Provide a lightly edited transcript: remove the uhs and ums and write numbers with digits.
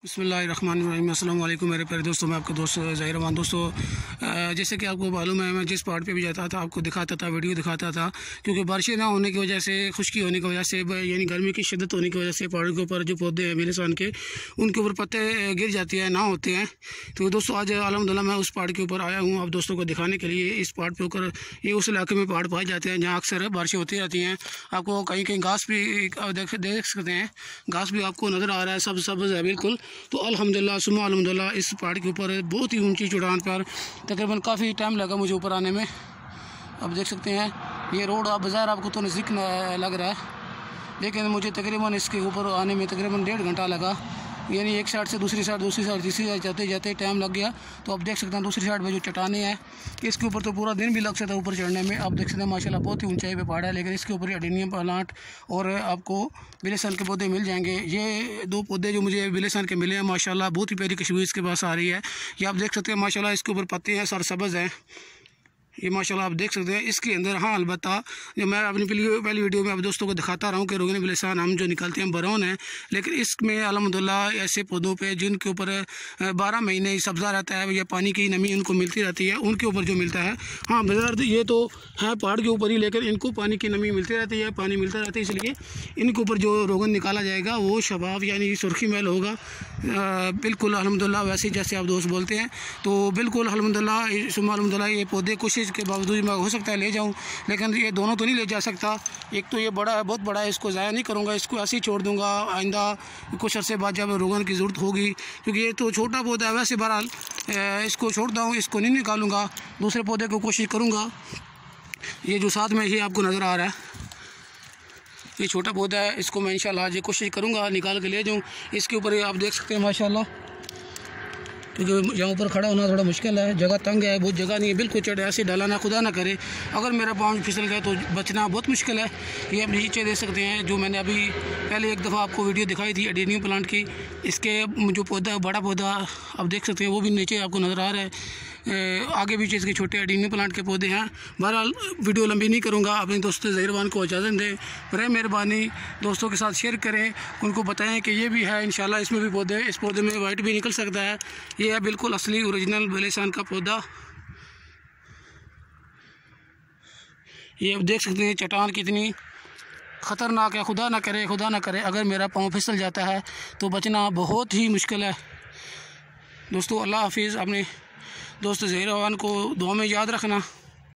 बिस्मिल्लाहिर्रहमानिर्रहीम। अस्सलाम वालेकुम मेरे प्यारे दोस्तों, मैं आपका दोस्त ज़हीर रहमान। दोस्तों, जैसे कि आपको मालूम है, मैं जिस पहाड़ पे भी जाता था आपको दिखाता था, वीडियो दिखाता था, क्योंकि बारिशें ना होने की वजह से, खुश्की होने की वजह से, यानी गर्मी की शिद्दत होने की वजह से पहाड़ों के ऊपर जो पौधे हैं मिलिसान के, उनके ऊपर पत्ते गिर जाते हैं, ना होते हैं। तो दोस्तों, आज अल्हम्दुलिल्लाह मैं उस पहाड़ के ऊपर आया हूँ आप दोस्तों को दिखाने के लिए। इस पहाड़ पे ऊपर ये उस इलाके में पहाड़ पाए जाते हैं जहाँ अक्सर बारिशें होती रहती हैं। आपको कहीं कहीं घास भी देख सकते हैं, घास भी आपको नज़र आ रहा है, सब सब्ज़ है बिल्कुल। तो अल्हम्दुलिल्लाह सुम्मा अल्हम्दुलिल्लाह, इस पहाड़ के ऊपर बहुत ही ऊंची चढ़ान पर तकरीबन काफ़ी टाइम लगा मुझे ऊपर आने में। अब देख सकते हैं ये रोड, आप बाज़ार आपको तो नज़दीक लग रहा है, लेकिन मुझे तकरीबन इसके ऊपर आने में तकरीबन 1.5 घंटा लगा। यानी एक साइड से दूसरी साइड, दूसरी साइड तीसरी साइड जाते जाते टाइम लग गया। तो आप देख सकते हैं दूसरी साइड में जो चट्टानें हैं, इसके ऊपर तो पूरा दिन भी लग सकता है ऊपर चढ़ने में। आप देख सकते हैं माशाल्लाह बहुत ही ऊंचाई पे पहाड़ है, लेकिन इसके ऊपर अडेनियम प्लांट और आपको बिलेसन के पौधे मिल जाएंगे। ये 2 पौधे जो मुझे बिलेसन के मिले हैं माशाल्लाह, बहुत ही प्यारी खुशबू इसके पास आ रही है। ये आप देख सकते हैं माशाल्लाह, इसके ऊपर पत्ते हैं, सरसब्ज़ हैं ये माशाल्लाह, आप देख सकते हैं। इसके अंदर हाँ अलबत्ता जो मैं अपनी पहली वीडियो में आप दोस्तों को दिखाता रहा हूँ कि रोगन बिलेसान हम जो निकलते हैं बरौन है, लेकिन इसमें अल्हम्दुलिल्लाह ऐसे पौधों पे जिनके ऊपर 12 महीने सब्ज़ा रहता है या पानी की नमी उनको मिलती रहती है, उनके ऊपर जो मिलता है, हाँ बाजार ये तो है पहाड़ के ऊपर ही, लेकिन इनको पानी की नमी मिलती रहती है, पानी मिलता रहता है, इसलिए इनके ऊपर जो रोगन निकाला जाएगा वो शबाब यानी सुर्खी महल होगा बिल्कुल अल्हम्दुलिल्लाह, वैसे जैसे आप दोस्त बोलते हैं। तो बिल्कुल अल्हम्दुलिल्लाह ये पौधे कोशिश के बावजूद मैं हो सकता है ले जाऊं, लेकिन ये दोनों तो नहीं ले जा सकता। एक तो ये बड़ा है, बहुत बड़ा है, इसको ज़ाया नहीं करूंगा, इसको ऐसे ही छोड़ दूंगा। आइंदा कुछ अर्से बाद जब रोगन की ज़रूरत होगी, क्योंकि ये तो छोटा पौधा है, वैसे बहरहाल इसको छोड़ता हूँ, इसको नहीं निकालूंगा, दूसरे पौधे को कोशिश करूँगा। ये जो साथ में ये आपको नज़र आ रहा है, ये छोटा पौधा है, इसको मैं इंशाल्लाह आज कोशिश करूँगा निकाल के ले जाऊँ। इसके ऊपर आप देख सकते हैं माशाल्लाह, क्योंकि यहाँ ऊपर खड़ा होना थोड़ा मुश्किल है, जगह तंग है, बहुत जगह नहीं है, बिल्कुल चढ़े ऐसे डालाना खुदा ना करे, अगर मेरा पाँव फिसल गया तो बचना बहुत मुश्किल है। ये आप नीचे देख सकते हैं, जो मैंने अभी पहले एक दफ़ा आपको वीडियो दिखाई थी अडेनियम प्लांट की, इसके जो पौधा बड़ा पौधा आप देख सकते हैं वो भी नीचे आपको नज़र आ रहा है। आगे पीछे इसके छोटे अडेनियम प्लांट के पौधे हैं। बहरहाल वीडियो लंबी नहीं करूँगा, अपने दोस्तों ज़हीर रहमान को इजाज़त दें। बड़े मेहरबानी दोस्तों के साथ शेयर करें, उनको बताएं कि ये भी है इंशाल्लाह, इसमें भी पौधे, इस पौधे में वाइट भी निकल सकता है। ये है बिल्कुल असली ओरिजिनल बिलेसान का पौधा। ये आप देख सकते हैं चट्टान कितनी ख़तरनाक है, खुदा ना करे अगर मेरा पाँव फिसल जाता है तो बचना बहुत ही मुश्किल है। दोस्तों अल्लाह हाफिज़, अपने दोस्त ज़हीर रहमान को दुआ में याद रखना।